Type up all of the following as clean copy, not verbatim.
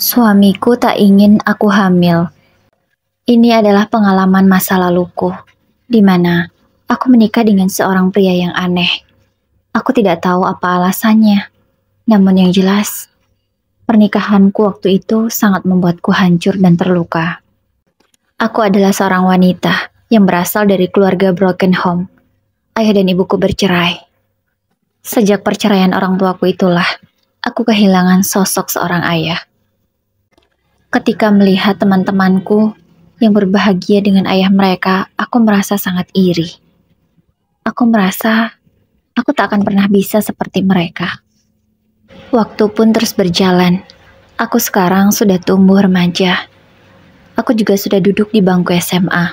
Suamiku tak ingin aku hamil. Ini adalah pengalaman masa laluku, di mana aku menikah dengan seorang pria yang aneh. Aku tidak tahu apa alasannya, namun yang jelas, pernikahanku waktu itu sangat membuatku hancur dan terluka. Aku adalah seorang wanita yang berasal dari keluarga broken home. Ayah dan ibuku bercerai. Sejak perceraian orang tuaku itulah, aku kehilangan sosok seorang ayah. Ketika melihat teman-temanku yang berbahagia dengan ayah mereka, aku merasa sangat iri. Aku merasa aku tak akan pernah bisa seperti mereka. Waktu pun terus berjalan. Aku sekarang sudah tumbuh remaja. Aku juga sudah duduk di bangku SMA.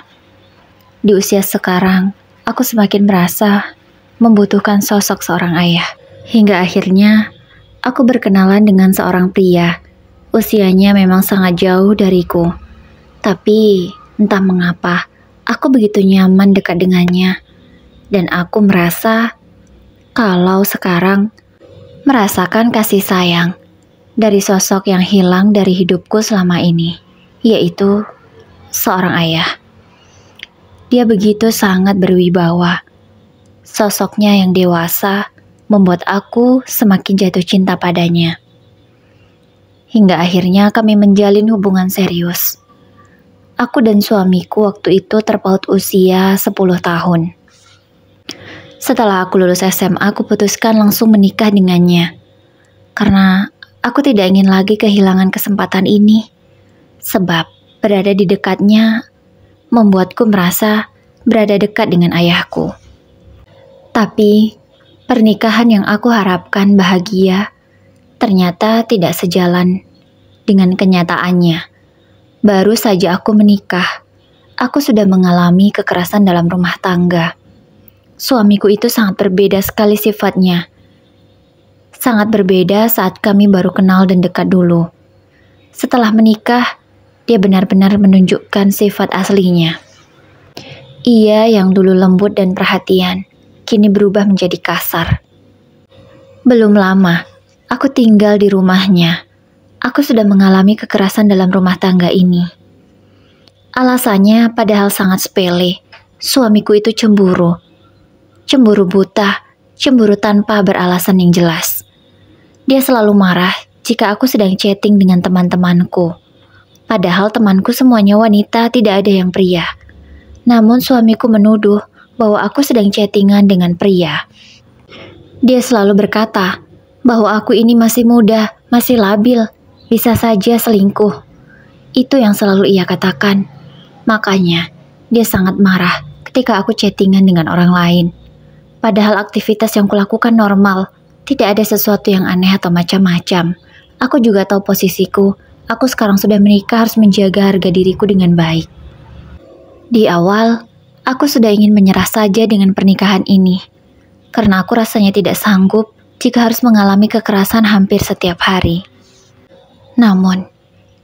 Di usia sekarang, aku semakin merasa membutuhkan sosok seorang ayah. Hingga akhirnya, aku berkenalan dengan seorang pria. Usianya memang sangat jauh dariku. Tapi, entah mengapa, aku begitu nyaman dekat dengannya. Dan aku merasa kalau sekarang merasakan kasih sayang dari sosok yang hilang dari hidupku selama ini, yaitu seorang ayah. Dia begitu sangat berwibawa. Sosoknya yang dewasa membuat aku semakin jatuh cinta padanya. Hingga akhirnya kami menjalin hubungan serius. Aku dan suamiku waktu itu terpaut usia 10 tahun. Setelah aku lulus SMA, aku putuskan langsung menikah dengannya. Karena aku tidak ingin lagi kehilangan kesempatan ini. Sebab berada di dekatnya membuatku merasa berada dekat dengan ayahku. Tapi pernikahan yang aku harapkan bahagia ternyata tidak sejalan dengan kenyataannya. Baru saja aku menikah, aku sudah mengalami kekerasan dalam rumah tangga. Suamiku itu sangat berbeda sekali sifatnya. Sangat berbeda saat kami baru kenal dan dekat dulu. Setelah menikah, dia benar-benar menunjukkan sifat aslinya. Ia yang dulu lembut dan perhatian, kini berubah menjadi kasar. Belum lama, aku tinggal di rumahnya. Aku sudah mengalami kekerasan dalam rumah tangga ini. Alasannya padahal sangat sepele. Suamiku itu cemburu. Cemburu buta, cemburu tanpa beralasan yang jelas. Dia selalu marah jika aku sedang chatting dengan teman-temanku. Padahal temanku semuanya wanita, tidak ada yang pria. Namun suamiku menuduh bahwa aku sedang chattingan dengan pria. Dia selalu berkata bahwa aku ini masih muda, masih labil, bisa saja selingkuh. Itu yang selalu ia katakan. Makanya, dia sangat marah ketika aku chattingan dengan orang lain. Padahal aktivitas yang kulakukan normal, tidak ada sesuatu yang aneh atau macam-macam. Aku juga tahu posisiku, aku sekarang sudah menikah harus menjaga harga diriku dengan baik. Di awal, aku sudah ingin menyerah saja dengan pernikahan ini. Karena aku rasanya tidak sanggup jika harus mengalami kekerasan hampir setiap hari. Namun,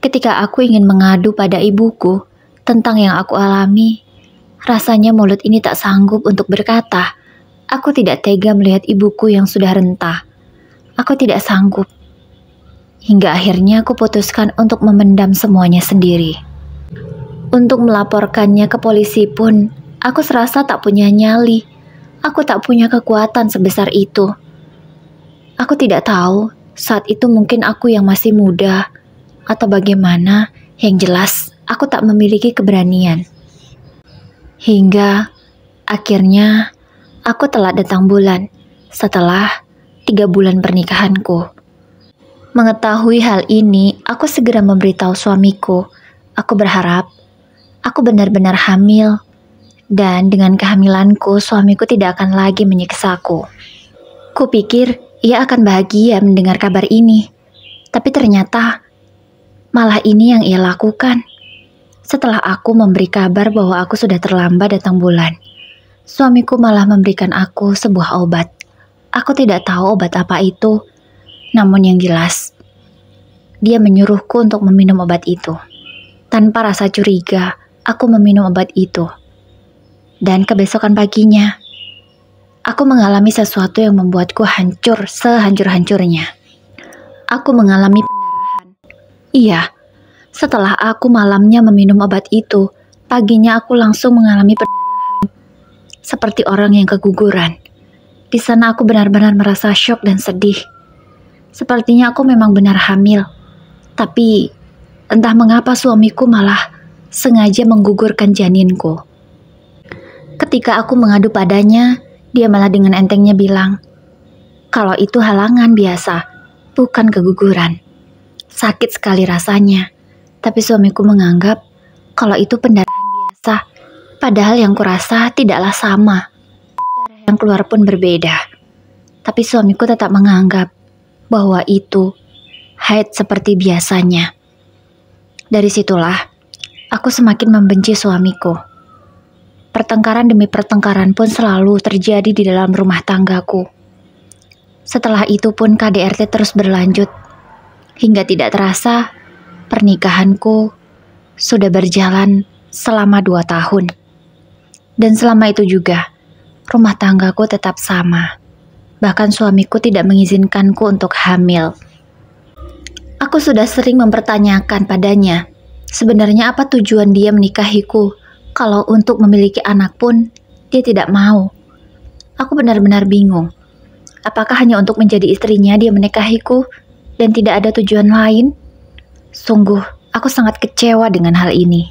ketika aku ingin mengadu pada ibuku tentang yang aku alami, rasanya mulut ini tak sanggup untuk berkata. Aku tidak tega melihat ibuku yang sudah rentah. Aku tidak sanggup. Hingga akhirnya aku putuskan untuk memendam semuanya sendiri. Untuk melaporkannya ke polisi pun, aku serasa tak punya nyali. Aku tak punya kekuatan sebesar itu. Aku tidak tahu, saat itu mungkin aku yang masih muda, atau bagaimana, yang jelas aku tak memiliki keberanian. Hingga akhirnya aku telat datang bulan setelah 3 bulan pernikahanku. Mengetahui hal ini, aku segera memberitahu suamiku. Aku berharap aku benar-benar hamil. Dan dengan kehamilanku, suamiku tidak akan lagi menyiksaku. Kupikir ia akan bahagia mendengar kabar ini. Tapi ternyata malah ini yang ia lakukan. Setelah aku memberi kabar bahwa aku sudah terlambat datang bulan, suamiku malah memberikan aku sebuah obat. Aku tidak tahu obat apa itu, namun yang jelas, dia menyuruhku untuk meminum obat itu. Tanpa rasa curiga, aku meminum obat itu. Dan kebesokan paginya, aku mengalami sesuatu yang membuatku hancur sehancur-hancurnya. Aku mengalami pendarahan. Iya, setelah aku malamnya meminum obat itu, paginya aku langsung mengalami perdarahan, seperti orang yang keguguran. Di sana aku benar-benar merasa syok dan sedih. Sepertinya aku memang benar hamil. Tapi entah mengapa suamiku malah sengaja menggugurkan janinku. Ketika aku mengadu padanya, dia malah dengan entengnya bilang, kalau itu halangan biasa, bukan keguguran. Sakit sekali rasanya, tapi suamiku menganggap kalau itu pendarahan biasa, padahal yang kurasa tidaklah sama. Darah yang keluar pun berbeda. Tapi suamiku tetap menganggap bahwa itu haid seperti biasanya. Dari situlah, aku semakin membenci suamiku. Pertengkaran demi pertengkaran pun selalu terjadi di dalam rumah tanggaku. Setelah itu pun KDRT terus berlanjut. Hingga tidak terasa, pernikahanku sudah berjalan selama 2 tahun. Dan selama itu juga, rumah tanggaku tetap sama. Bahkan suamiku tidak mengizinkanku untuk hamil. Aku sudah sering mempertanyakan padanya, sebenarnya apa tujuan dia menikahiku, kalau untuk memiliki anak pun dia tidak mau. Aku benar-benar bingung. Apakah hanya untuk menjadi istrinya dia menikahiku dan tidak ada tujuan lain? Sungguh, aku sangat kecewa dengan hal ini.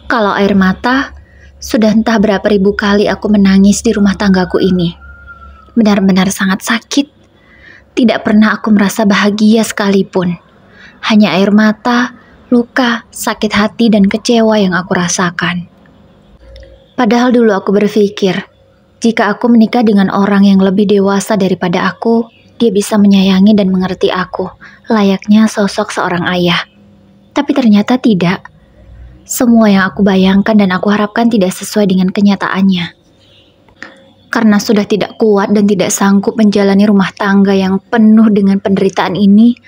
Kalau air mata, sudah entah berapa ribu kali aku menangis di rumah tanggaku ini. Benar-benar sangat sakit. Tidak pernah aku merasa bahagia sekalipun. Hanya air mata, luka, sakit hati, dan kecewa yang aku rasakan. Padahal dulu aku berpikir, jika aku menikah dengan orang yang lebih dewasa daripada aku, dia bisa menyayangi dan mengerti aku, layaknya sosok seorang ayah. Tapi ternyata tidak. Semua yang aku bayangkan dan aku harapkan tidak sesuai dengan kenyataannya. Karena sudah tidak kuat dan tidak sanggup menjalani rumah tangga yang penuh dengan penderitaan ini,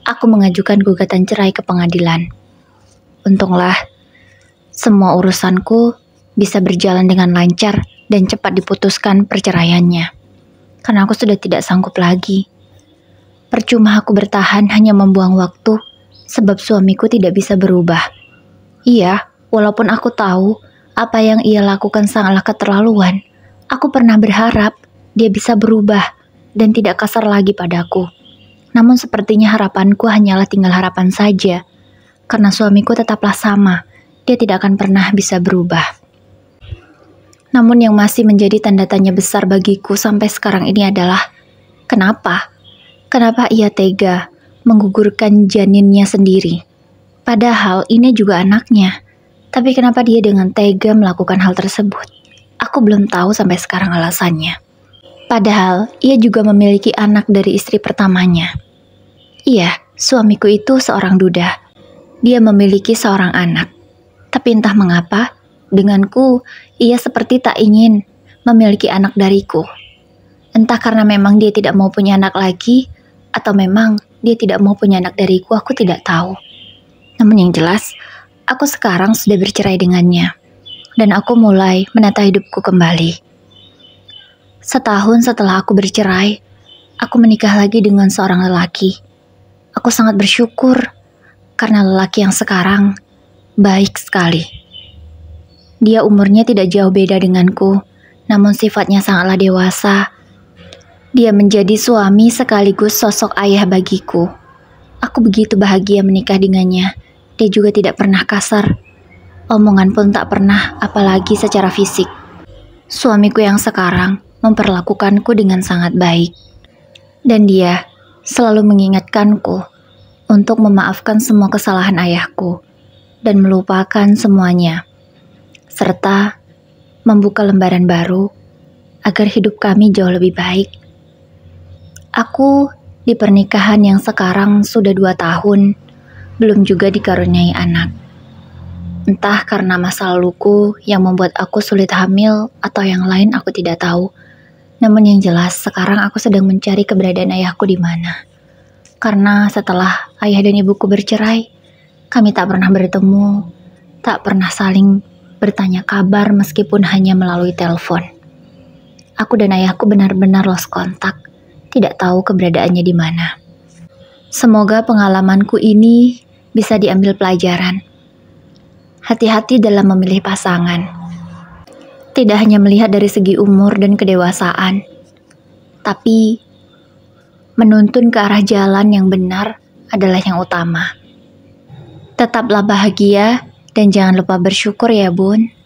aku mengajukan gugatan cerai ke pengadilan. Untunglah, semua urusanku bisa berjalan dengan lancar dan cepat diputuskan perceraiannya. Karena aku sudah tidak sanggup lagi. Percuma aku bertahan hanya membuang waktu, sebab suamiku tidak bisa berubah. Iya, walaupun aku tahu apa yang ia lakukan sangatlah keterlaluan, aku pernah berharap dia bisa berubah dan tidak kasar lagi padaku. Namun sepertinya harapanku hanyalah tinggal harapan saja, karena suamiku tetaplah sama, dia tidak akan pernah bisa berubah. Namun yang masih menjadi tanda tanya besar bagiku sampai sekarang ini adalah, kenapa? Kenapa ia tega menggugurkan janinnya sendiri? Padahal ini juga anaknya. Tapi kenapa dia dengan tega melakukan hal tersebut? Aku belum tahu sampai sekarang alasannya. Padahal ia juga memiliki anak dari istri pertamanya. Iya, suamiku itu seorang duda. Dia memiliki seorang anak. Tapi entah mengapa, denganku, ia seperti tak ingin memiliki anak dariku. Entah karena memang dia tidak mau punya anak lagi, atau memang dia tidak mau punya anak dariku, aku tidak tahu. Namun yang jelas, aku sekarang sudah bercerai dengannya. Dan aku mulai menata hidupku kembali. Setahun setelah aku bercerai, aku menikah lagi dengan seorang lelaki. Aku sangat bersyukur, karena lelaki yang sekarang baik sekali. Dia umurnya tidak jauh beda denganku, namun sifatnya sangatlah dewasa. Dia menjadi suami sekaligus sosok ayah bagiku. Aku begitu bahagia menikah dengannya. Dia juga tidak pernah kasar. Omongan pun tak pernah, apalagi secara fisik. Suamiku yang sekarang memperlakukanku dengan sangat baik. Dan dia selalu mengingatkanku untuk memaafkan semua kesalahan ayahku dan melupakan semuanya, serta membuka lembaran baru agar hidup kami jauh lebih baik. Aku di pernikahan yang sekarang sudah 2 tahun, belum juga dikaruniai anak. Entah karena masa laluku yang membuat aku sulit hamil atau yang lain aku tidak tahu. Namun yang jelas sekarang aku sedang mencari keberadaan ayahku di mana. Karena setelah ayah dan ibuku bercerai, kami tak pernah bertemu, tak pernah saling bertanya kabar meskipun hanya melalui telepon. Aku dan ayahku benar-benar lost kontak, tidak tahu keberadaannya di mana. Semoga pengalamanku ini bisa diambil pelajaran. Hati-hati dalam memilih pasangan. Tidak hanya melihat dari segi umur dan kedewasaan, tapi menuntun ke arah jalan yang benar adalah yang utama. Tetaplah bahagia dan jangan lupa bersyukur ya, Bun.